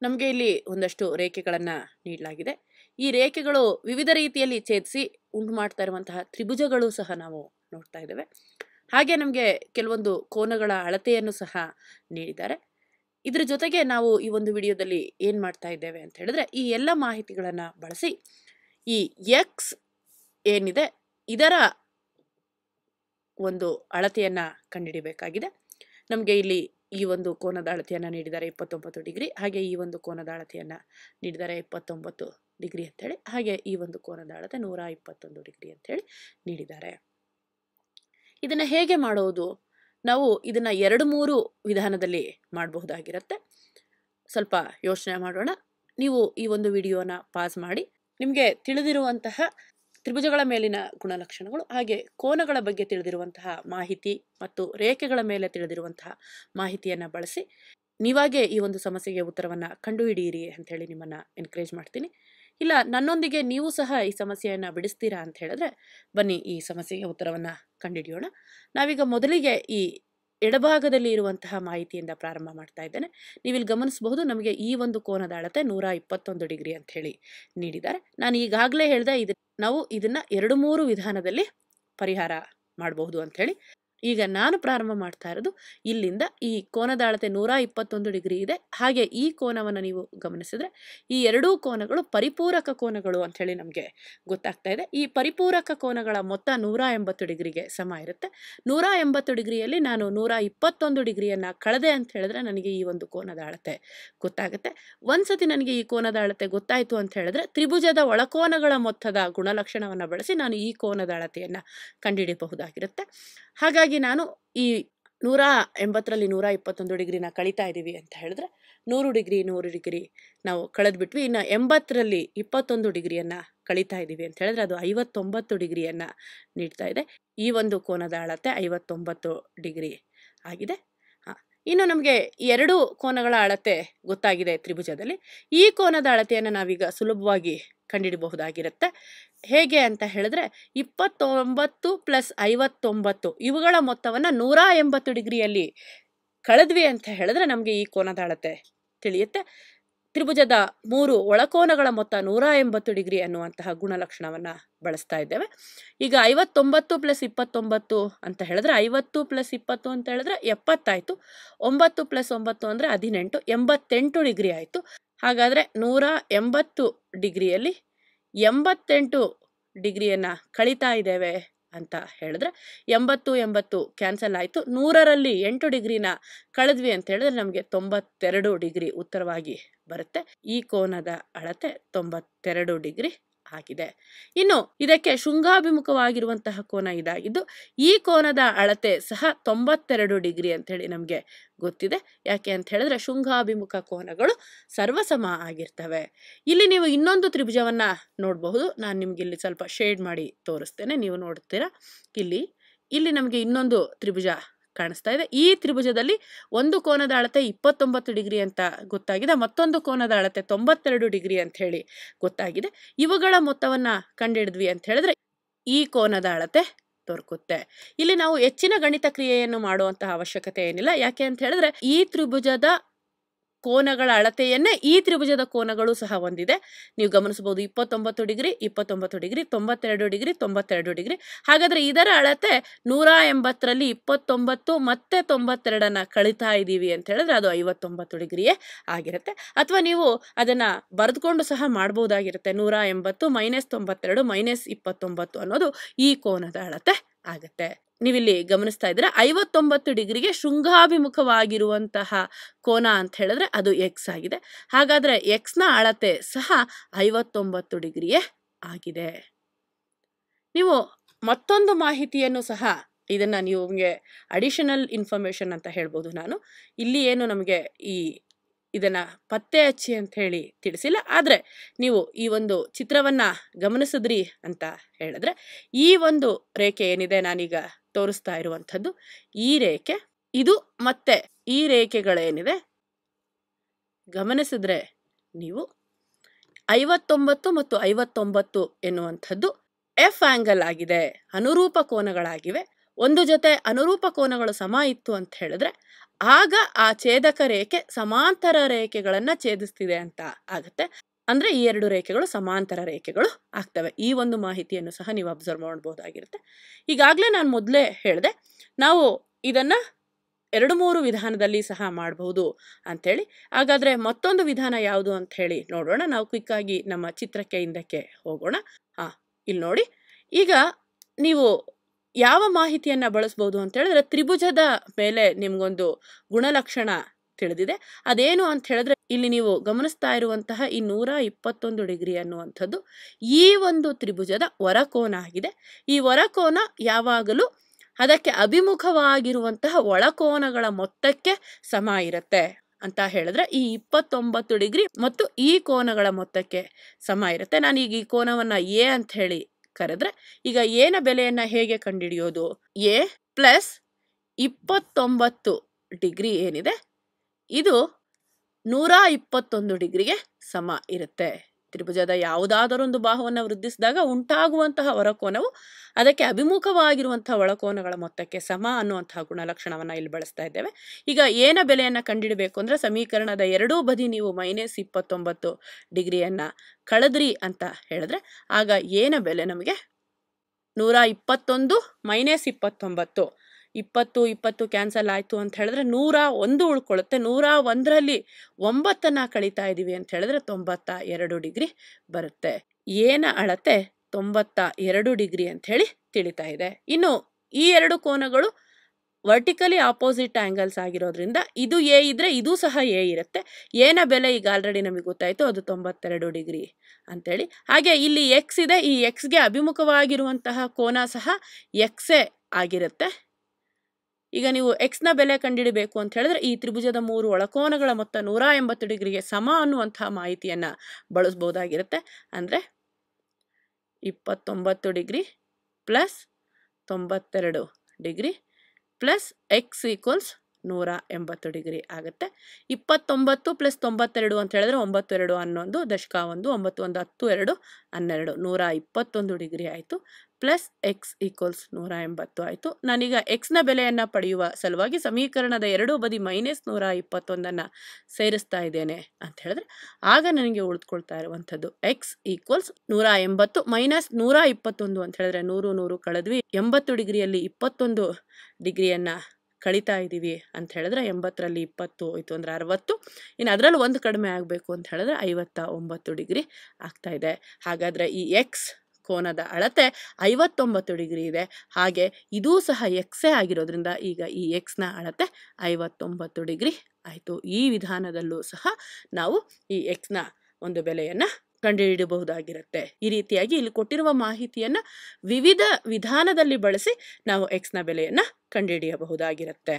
ನಮಗೆ ಇಲ್ಲಿ ಒಂದಷ್ಟು ರೇಖೆಗಳನ್ನು ನೀಡಲಾಗಿದೆ. ಈ ರೇಖೆಗಳು ವಿವಿಧ ರೀತಿಯಲ್ಲಿ ಛೇದಿಸಿ ಉಂಟು ಮಾಡ್ತಾ ಇರುವಂತಹ ತ್ರಿಭುಜಗಳು ಸಹ ನಾವು ನೋಡ್ತಾ ಇದ್ದೇವೆ. ಹಾಗೆ ನಮಗೆ ಕೆಲವೊಂದು ಕೋನಗಳ ಅಳತೆಯನ್ನು ಸಹ ನೀಡಿದ್ದಾರೆ. ಇದ್ರ ಜೊತೆಗೆ ನಾವು ಈ ಒಂದು ವಿಡಿಯೋದಲ್ಲಿ ಏನು ಮಾಡ್ತಾ ಇದ್ದೇವೆ ಅಂತ ಹೇಳಿದ್ರೆ, ಈ ಎಲ್ಲ ಮಾಹಿತಿಗಳನ್ನು ಬಳಸಿ ಈ ಎಕ್ಸ್ ಏನಿದೆ ಇದರ ಒಂದು ಅಳತೆಯನ್ನು ಕಂಡುಹಿಡಿಯಬೇಕಾಗಿದೆ. ನಮಗೆ ಇಲ್ಲಿ ಈ ಒಂದು ಕೋನದ ಅಳತೆಯನ್ನು ನೀಡಿದ್ದಾರೆ 29 ಡಿಗ್ರಿ, ಹಾಗೆ ಈ ಒಂದು ಕೋನದ ಅಳತೆಯನ್ನು ನೀಡಿದ್ದಾರೆ 29 ಡಿಗ್ರಿ ಅಂತೇಳಿ, ಹಾಗೆ ಈ ಒಂದು ಕೋನದ ಅಳತೆ 121 ಡಿಗ್ರಿ ಅಂತೇಳಿ ನೀಡಿದ್ದಾರೆ. ಇದನ್ನು ಹೇಗೆ ಮಾಡೋದು? ನಾವು ಇದನ್ನು 2-3 ವಿಧಾನದಲ್ಲಿ ಮಾಡಬಹುದಾಗಿರುತ್ತೆ. ಸ್ವಲ್ಪ ಯೋಚನೆ ಮಾಡೋಣ. ನೀವು ಈ ಒಂದು ವಿಡಿಯೋನ ಪಾಸ್ ಮಾಡಿ ನಿಮಗೆ ತಿಳಿದಿರುವಂತಹ ತ್ರಿಭುಜಗಳ ಮೇಲಿನ ಗುಣಲಕ್ಷಣಗಳು ಹಾಗೆ ಕೋನಗಳ ಬಗ್ಗೆ ತಿಳಿದಿರುವಂತಹ ಮಾಹಿತಿ ಮತ್ತು ರೇಖೆಗಳ ಮೇಲೆ ತಿಳಿದಿರುವಂತಹ ಮಾಹಿತಿಯನ್ನು ಬಳಸಿ ನೀವಾಗೇ ಈ ಒಂದು ಸಮಸ್ಯೆಗೆ ಉತ್ತರವನ್ನು ಕಂಡುಹಿಡಿಯಿರಿ ಅಂಥೇಳಿ ನಿಮ್ಮನ್ನು ಎನ್ಕರೇಜ್ ಮಾಡ್ತೀನಿ. ಇಲ್ಲ ನನ್ನೊಂದಿಗೆ ನೀವು ಸಹ ಈ ಸಮಸ್ಯೆಯನ್ನು ಬಿಡಿಸ್ತೀರಾ ಅಂತ ಹೇಳಿದ್ರೆ ಬನ್ನಿ ಈ ಸಮಸ್ಯೆಗೆ ಉತ್ತರವನ್ನು ಕಂಡುಹಿಡಿಯೋಣ. ನಾವೀಗ ಮೊದಲಿಗೆ ಈ ಎಡಭಾಗದಲ್ಲಿ ಇರುವಂತಹ ಮಾಹಿತಿಯಿಂದ ಪ್ರಾರಂಭ ಮಾಡ್ತಾ ಇದ್ದೇನೆ. ನೀವಿಲ್ಲಿ ಗಮನಿಸಬಹುದು, ನಮಗೆ ಈ ಒಂದು ಕೋನದ ಅಳತೆ 121 ಡಿಗ್ರಿ ಅಂತ ಹೇಳಿ ನೀಡಿದ್ದಾರೆ. ನಾನು ಈಗಾಗಲೇ ಹೇಳಿದೆ ನಾವು ಇದನ್ನ 2-3 ವಿಧಾನದಲ್ಲಿ ಪರಿಹಾರ ಮಾಡಬಹುದು ಅಂತ ಹೇಳಿ. ಈಗ ನಾನು ಪ್ರಾರಂಭ ಮಾಡ್ತಾ ಇರೋದು ಇಲ್ಲಿಂದ. ಈ ಕೋನದ ಅಳತೆ 121 ಡಿಗ್ರಿ ಇದೆ. ಹಾಗೆ ಈ ಕೋನವನ್ನು ನೀವು ಗಮನಿಸಿದ್ರೆ ಈ ಎರಡೂ ಕೋನಗಳು ಪರಿಪೂರಕ ಕೋನಗಳು ಅಂತ ಹೇಳಿ ನಮಗೆ ಗೊತ್ತಾಗ್ತಾ ಇದೆ. ಈ ಪರಿಪೂರಕ ಕೋನಗಳ ಮೊತ್ತ 180 ಡಿಗ್ರಿಗೆ ಸಮ ಇರುತ್ತೆ. 180 ಡಿಗ್ರಿಯಲ್ಲಿ ನಾನು 121 ಡಿಗ್ರಿಯನ್ನು ಕಳೆದೆ ಅಂತ ಹೇಳಿದ್ರೆ ನನಗೆ ಈ ಒಂದು ಕೋನದ ಅಳತೆ ಗೊತ್ತಾಗುತ್ತೆ. ಒಂದ್ಸತಿ ನನಗೆ ಈ ಕೋನದ ಅಳತೆ ಗೊತ್ತಾಯಿತು ಅಂತ ಹೇಳಿದ್ರೆ ತ್ರಿಭುಜದ ಒಳಕೋನಗಳ ಮೊತ್ತದ ಗುಣಲಕ್ಷಣವನ್ನು ಬಳಸಿ ನಾನು ಈ ಕೋನದ ಅಳತೆಯನ್ನು ಕಂಡುಹಿಡಿಯಬಹುದಾಗಿರುತ್ತೆ. ಹಾಗಾಗಿ ನಾನು ಈ 180ರಲ್ಲಿ 121 ಡಿಗ್ರಿನ ಕಳೀತಾ ಇದ್ದೀವಿ ಅಂತ ಹೇಳಿದ್ರೆ 100 ಡಿಗ್ರಿ ನಾವು ಕಳೆದ್ಬಿಟ್ವಿ. ಇನ್ನು 80ರಲ್ಲಿ 21 ಡಿಗ್ರಿಯನ್ನು ಕಳೀತಾ ಇದ್ದೀವಿ ಅಂತ ಹೇಳಿದ್ರೆ ಅದು 59 ಡಿಗ್ರಿಯನ್ನು ನೀಡ್ತಾ ಇದೆ. ಈ ಒಂದು ಕೋನದ ಅಳತೆ 59 ಡಿಗ್ರಿ ಆಗಿದೆ. ಇನ್ನು ನಮಗೆ ಎರಡು ಕೋನಗಳ ಅಳತೆ ಗೊತ್ತಾಗಿದೆ ತ್ರಿಭುಜದಲ್ಲಿ. ಈ ಕೋನದ ಅಳತೆಯನ್ನು ನಾವೀಗ ಸುಲಭವಾಗಿ ಕಂಡುಹಿಡಬಹುದಾಗಿರುತ್ತೆ. ಹೇಗೆ ಅಂತ ಹೇಳಿದ್ರೆ 29 + 59 ಇವುಗಳ ಮೊತ್ತವನ್ನು 180 ಡಿಗ್ರಿಯಲ್ಲಿ ಕಳೆದ್ವಿ ಅಂತ ಹೇಳಿದ್ರೆ ನಮಗೆ ಈ ಕೋನದ ಅಳತೆ ತಿಳಿಯುತ್ತೆ. ತ್ರಿಭುಜದ 3 ಒಳಕೋನಗಳ ಮೊತ್ತ 180 ಡಿಗ್ರಿ ಅನ್ನುವಂತಹ ಗುಣಲಕ್ಷಣವನ್ನು ಬಳಸ್ತಾ ಇದ್ದೇವೆ. ಈಗ 59 + 29 ಅಂತ ಹೇಳಿದ್ರೆ 50 + 20 ಅಂತ ಹೇಳಿದ್ರೆ 70 ಆಯಿತು. 9 + 9 ಅಂದರೆ 18, 88 ಡಿಗ್ರಿ ಆಯಿತು. ಹಾಗಾದರೆ 180 ಡಿಗ್ರಿಯಲ್ಲಿ 88 ಡಿಗ್ರಿಯನ್ನು ಕಳೀತಾ ಇದ್ದೇವೆ ಅಂತ ಹೇಳಿದ್ರೆ 80 ಕ್ಯಾನ್ಸಲ್ ಆಯಿತು. 100ರಲ್ಲಿ 8 ಡಿಗ್ರಿನ ಕಳೆದ್ವಿ ಅಂತ ಹೇಳಿದ್ರೆ ನಮಗೆ 92 ಡಿಗ್ರಿ ಉತ್ತರವಾಗಿ ಬರುತ್ತೆ. ಈ ಕೋನದ ಅಳತೆ 92 ಡಿಗ್ರಿ ಆಗಿದೆ. ಇನ್ನು ಇದಕ್ಕೆ ಶೃಂಗಾಭಿಮುಖವಾಗಿರುವಂತಹ ಕೋನ ಇದಾಗಿದ್ದು ಈ ಕೋನದ ಅಳತೆ ಸಹ 92 ಡಿಗ್ರಿ ಅಂತೇಳಿ ನಮಗೆ ಗೊತ್ತಿದೆ. ಯಾಕೆ ಅಂತ ಹೇಳಿದ್ರೆ ಶೃಂಗಾಭಿಮುಖ ಕೋನಗಳು ಸರ್ವಸಮ ಆಗಿರ್ತವೆ. ಇಲ್ಲಿ ನೀವು ಇನ್ನೊಂದು ತ್ರಿಭುಜವನ್ನು ನೋಡಬಹುದು. ನಾನು ನಿಮ್ಗೆ ಇಲ್ಲಿ ಸ್ವಲ್ಪ ಶೇಡ್ ಮಾಡಿ ತೋರಿಸ್ತೇನೆ, ನೀವು ನೋಡ್ತೀರಾ. ಇಲ್ಲಿ ನಮಗೆ ಇನ್ನೊಂದು ತ್ರಿಭುಜ ಕಾಣಿಸ್ತಾ ಇದೆ. ಈ ತ್ರಿಭುಜದಲ್ಲಿ ಒಂದು ಕೋನದ ಅಳತೆ 29 ಡಿಗ್ರಿ ಅಂತ ಗೊತ್ತಾಗಿದೆ, ಮತ್ತೊಂದು ಕೋನದ ಅಳತೆ 92 ಡಿಗ್ರಿ ಅಂತ ಹೇಳಿ ಗೊತ್ತಾಗಿದೆ. ಇವುಗಳ ಮೊತ್ತವನ್ನು ಕಂಡುಹಿಡಿದ್ವಿ ಅಂತ ಹೇಳಿದ್ರೆ ಈ ಕೋನದ ಅಳತೆ ದೊರಕುತ್ತೆ. ಇಲ್ಲಿ ನಾವು ಹೆಚ್ಚಿನ ಗಣಿತ ಕ್ರಿಯೆಯನ್ನು ಮಾಡುವಂತಹ ಅವಶ್ಯಕತೆ ಏನಿಲ್ಲ. ಯಾಕೆ ಅಂತ ಹೇಳಿದ್ರೆ ಈ ತ್ರಿಭುಜದ ಕೋನಗಳ ಅಳತೆಯನ್ನೇ ಈ ತ್ರಿಭುಜದ ಕೋನಗಳು ಸಹ ಹೊಂದಿದೆ. ನೀವು ಗಮನಿಸಬಹುದು 29 ಡಿಗ್ರಿ 29 ಡಿಗ್ರಿ 92 ಡಿಗ್ರಿ 92 ಡಿಗ್ರಿ. ಹಾಗಾದರೆ ಇದರ ಅಳತೆ 180ರಲ್ಲಿ 29 ಮತ್ತೆ 92ನ್ನು ಕಳೀತಾ ಇದ್ದೀವಿ ಅಂತ ಹೇಳಿದ್ರೆ ಅದು 59 ಡಿಗ್ರಿಯೇ ಆಗಿರುತ್ತೆ. ಅಥವಾ ನೀವು ಅದನ್ನು ಬರೆದುಕೊಂಡು ಸಹ ಮಾಡಬಹುದಾಗಿರುತ್ತೆ. 180 - 92 - 29 ಅನ್ನೋದು ಈ ಕೋನದ ಅಳತೆ ಆಗುತ್ತೆ. ನೀವಿಲ್ಲಿ ಗಮನಿಸ್ತಾ ಇದ್ದೀರಾ 59 ಡಿಗ್ರಿಗೆ ಶೃಂಗಾಭಿಮುಖವಾಗಿರುವಂತಹ ಕೋನ ಅಂತ ಹೇಳಿದ್ರೆ ಅದು ಎಕ್ಸ್ ಆಗಿದೆ. ಹಾಗಾದರೆ ಎಕ್ಸ್ನ ಅಳತೆ ಸಹ 59 ಡಿಗ್ರಿಯೇ ಆಗಿದೆ. ನೀವು ಮತ್ತೊಂದು ಮಾಹಿತಿಯನ್ನು ಸಹ ಇದನ್ನು ನಿಮಗೆ ಅಡಿಷನಲ್ ಇನ್ಫಾರ್ಮೇಷನ್ ಅಂತ ಹೇಳ್ಬೋದು. ನಾನು ಇಲ್ಲಿ ಏನು ನಮಗೆ ಇದನ್ನು ಪತ್ತೆ ಹಚ್ಚಿ ಅಂತ ಹೇಳಿ ತಿಳಿಸಿಲ್ಲ, ಆದರೆ ನೀವು ಈ ಒಂದು ಚಿತ್ರವನ್ನು ಗಮನಿಸಿದ್ರಿ ಅಂತ ಹೇಳಿದ್ರೆ ಈ ಒಂದು ರೇಖೆ ಏನಿದೆ ನಾನೀಗ ತೋರಿಸ್ತಾ ಇರುವಂಥದ್ದು ಈ ರೇಖೆ, ಇದು ಮತ್ತೆ ಈ ರೇಖೆಗಳೇನಿದೆ ಗಮನಿಸಿದ್ರೆ ನೀವು 59 ಮತ್ತು 59 ಎನ್ನುವಂಥದ್ದು ಎಫ್ ಆಂಗಲ್ ಆಗಿದೆ, ಅನುರೂಪ ಕೋನಗಳಾಗಿವೆ. ಒಂದು ಜೊತೆ ಅನುರೂಪ ಕೋನಗಳು ಸಮ ಇತ್ತು ಅಂತ ಹೇಳಿದ್ರೆ ಆಗ ಆ ಛೇದಕ ರೇಖೆ ಸಮಾಂತರ ರೇಖೆಗಳನ್ನ ಛೇದಿಸ್ತಿದೆ ಅಂತ ಆಗುತ್ತೆ. ಅಂದ್ರೆ ಈ ಎರಡು ರೇಖೆಗಳು ಸಮಾಂತರ ರೇಖೆಗಳು ಆಗ್ತವೆ. ಈ ಒಂದು ಮಾಹಿತಿಯನ್ನು ಸಹ ನೀವು ಅಬ್ಸರ್ವ್ ಮಾಡಬಹುದಾಗಿರುತ್ತೆ. ಈಗಾಗಲೇ ನಾನು ಮೊದಲೇ ಹೇಳಿದೆ, ನಾವು ಇದನ್ನ 2-3 ವಿಧಾನದಲ್ಲಿ ಸಹ ಮಾಡಬಹುದು ಅಂಥೇಳಿ. ಹಾಗಾದ್ರೆ ಮತ್ತೊಂದು ವಿಧಾನ ಯಾವುದು ಅಂತ ಹೇಳಿ ನೋಡೋಣ. ನಾವು ಕ್ವಿಕ್ ಆಗಿ ನಮ್ಮ ಚಿತ್ರಕ್ಕೆ ಹಿಂದಕ್ಕೆ ಹೋಗೋಣ. ಇಲ್ಲಿ ನೋಡಿ, ಈಗ ನೀವು ಯಾವ ಮಾಹಿತಿಯನ್ನ ಬಳಸಬಹುದು ಅಂತ ಹೇಳಿದ್ರೆ, ತ್ರಿಭುಜದ ಮೇಲೆ ನಿಮ್ಗೊಂದು ಗುಣಲಕ್ಷಣ ತಿಳಿದಿದೆ. ಅದೇನು ಅಂತ ಹೇಳಿದ್ರೆ, ಇಲ್ಲಿ ನೀವು ಗಮನಿಸ್ತಾ ಇರುವಂತಹ ಈ 121 ಡಿಗ್ರಿ ಅನ್ನುವಂಥದ್ದು ಈ ಒಂದು ತ್ರಿಭುಜದ ಹೊರಕೋನ ಆಗಿದೆ. ಈ ಹೊರಕೋನ ಯಾವಾಗಲೂ ಅದಕ್ಕೆ ಅಭಿಮುಖವಾಗಿರುವಂತಹ ಒಳಕೋನಗಳ ಮೊತ್ತಕ್ಕೆ ಸಮ ಇರುತ್ತೆ ಅಂತ ಹೇಳಿದ್ರೆ, ಈ 29 ಡಿಗ್ರಿ ಮತ್ತು ಈ ಕೋನಗಳ ಮೊತ್ತಕ್ಕೆ ಸಮ ಇರುತ್ತೆ. ನಾನೀಗ ಈ ಕೋನವನ್ನ ಎ ಅಂತ ಹೇಳಿ ಕರೆದ್ರೆ, ಈಗ ಎನ ಬೆಲೆಯನ್ನ ಹೇಗೆ ಕಂಡುಹಿಡಿಯೋದು? ಎ ಪ್ಲಸ್ 29 ಡಿಗ್ರಿ ಏನಿದೆ ಇದು 121 ಡಿಗ್ರಿಗೆ ಸಮ ಇರುತ್ತೆ. ತ್ರಿಭುಜದ ಯಾವುದಾದರೊಂದು ಬಾಹುವನ್ನು ವೃದ್ಧಿಸಿದಾಗ ಉಂಟಾಗುವಂತಹ ಹೊರಕೋನವು ಅದಕ್ಕೆ ಅಭಿಮುಖವಾಗಿರುವಂತಹ ಒಳಕೋನಗಳ ಮೊತ್ತಕ್ಕೆ ಸಮ ಅನ್ನುವಂತಹ ಗುಣಲಕ್ಷಣವನ್ನ ಇಲ್ಲಿ ಬಳಸ್ತಾ ಇದ್ದೇವೆ. ಈಗ ಏನ ಬೆಲೆಯನ್ನ ಕಂಡುಹಿಡಬೇಕು ಅಂದ್ರೆ, ಸಮೀಕರಣದ ಎರಡೂ ಬದಿ ನೀವು -29 ಡಿಗ್ರಿಯನ್ನ ಕಳೆದ್ರಿ ಅಂತ ಹೇಳಿದ್ರೆ, ಆಗ ಏನ ಬೆಲೆ ನಮಗೆ 121 -29 20 ಕ್ಯಾನ್ಸಲ್ ಆಯ್ತು ಅಂತ ಹೇಳಿದ್ರೆ 101 ಉಳ್ಕೊಳ್ಳುತ್ತೆ. 101ರಲ್ಲಿ 9 ಕಳೀತಾ ಇದೀವಿ ಅಂತ ಹೇಳಿದ್ರೆ 92 ಡಿಗ್ರಿ ಬರುತ್ತೆ. ಏನ ಅಳತೆ 92 ಡಿಗ್ರಿ ಅಂತ ಹೇಳಿ ತಿಳಿತಾ ಇದೆ. ಇನ್ನು ಈ ಎರಡು ಕೋನಗಳು ವರ್ಟಿಕಲಿ ಆಪೋಸಿಟ್ ಆಂಗಲ್ಸ್ ಆಗಿರೋದ್ರಿಂದ ಇದು ಎ ಇದ್ರೆ ಇದು ಸಹ ಎ ಇರುತ್ತೆ. ಏನ ಬೆಲೆ ಈಗ ಆಲ್ರೆಡಿ ನಮಗೆ ಗೊತ್ತಾಯ್ತು, ಅದು 92 ಡಿಗ್ರಿ ಅಂತೇಳಿ. ಹಾಗೆ ಇಲ್ಲಿ ಎಕ್ಸ್ ಇದೆ, ಈ ಎಕ್ಸ್ಗೆ ಅಭಿಮುಖವಾಗಿರುವಂತಹ ಕೋನ ಸಹ ಎಕ್ಸೇ ಆಗಿರುತ್ತೆ. ಈಗ ನೀವು ಎಕ್ಸ್ ನ ಬೆಲೆ ಕಂಡುಹಿಡಬೇಕು ಅಂತ ಹೇಳಿದ್ರೆ, ಈ ತ್ರಿಭುಜದ 3 ಒಳಕೋನಗಳ ಮೊತ್ತ 180 ಡಿಗ್ರಿಗೆ ಸಮ ಅನ್ನುವಂತಹ ಮಾಹಿತಿಯನ್ನ ಬಳಸಬಹುದಾಗಿರುತ್ತೆ. ಅಂದ್ರೆ 29 degree plus 92 degree plus X equals 180 degree ಆಗುತ್ತೆ. 29 ಪ್ಲಸ್ 92 ಅಂತ ಹೇಳಿದ್ರೆ 9 2 11 ದಶಕ 1 9 1 10 2 12 121 ಡಿಗ್ರಿ ಆಯಿತು. ಪ್ಲಸ್ ಎಕ್ಸ್ ಈಕ್ವಲ್ಸ್ 180 ಆಯಿತು. ನಾನೀಗ ಎಕ್ಸ್ ನ ಬೆಲೆಯನ್ನ ಪಡೆಯುವ ಸಲುವಾಗಿ ಸಮೀಕರಣದ ಎರಡೂ ಬದಿ -121 ಸೇರಿಸ್ತಾ ಇದ್ದೇನೆ ಅಂತ ಹೇಳಿದ್ರೆ, ಆಗ ನನಗೆ ಉಳಿದುಕೊಳ್ತಾ ಇರುವಂಥದ್ದು ಎಕ್ಸ್ ಈಕ್ವಲ್ಸ್ 180 ಮೈನಸ್ 121 ಅಂತ ಹೇಳಿದ್ರೆ 100 100 ಕಳೆದ್ವಿ. 80 ಡಿಗ್ರಿಯಲ್ಲಿ 21 ಡಿಗ್ರಿಯನ್ನ ಕಳೀತಾ ಇದ್ದೀವಿ ಅಂತ ಹೇಳಿದ್ರೆ 80ರಲ್ಲಿ 20 ಹೋಯ್ತು ಅಂದ್ರೆ 60. ಇನ್ನು ಅದರಲ್ಲಿ ಒಂದು ಕಡಿಮೆ ಆಗಬೇಕು ಅಂತ ಹೇಳಿದ್ರೆ 59 ಡಿಗ್ರಿ ಆಗ್ತಾ ಇದೆ. ಹಾಗಾದ್ರೆ ಈ ಎಕ್ಸ್ ಕೋನದ ಅಳತೆ 59 ಡಿಗ್ರಿ ಇದೆ. ಹಾಗೆ ಇದೂ ಸಹ ಎಕ್ಸೇ ಆಗಿರೋದ್ರಿಂದ ಈಗ ಈ ಎಕ್ಸ್ ನ ಅಳತೆ 59 ಡಿಗ್ರಿ ಆಯಿತು. ಈ ವಿಧಾನದಲ್ಲೂ ಸಹ ನಾವು ಈ ಎಕ್ಸ್ ನ ಒಂದು ಬೆಲೆಯನ್ನ ಕಂಡುಹಿಡಬಹುದಾಗಿರುತ್ತೆ. ಈ ರೀತಿಯಾಗಿ ಇಲ್ಲಿ ಕೊಟ್ಟಿರುವ ಮಾಹಿತಿಯನ್ನ ವಿವಿಧ ವಿಧಾನದಲ್ಲಿ ಬಳಸಿ ನಾವು ಎಕ್ಸ್ ನ ಬೆಲೆಯನ್ನ ಕಂಡುಹಿಡಿಯಬಹುದಾಗಿರುತ್ತೆ.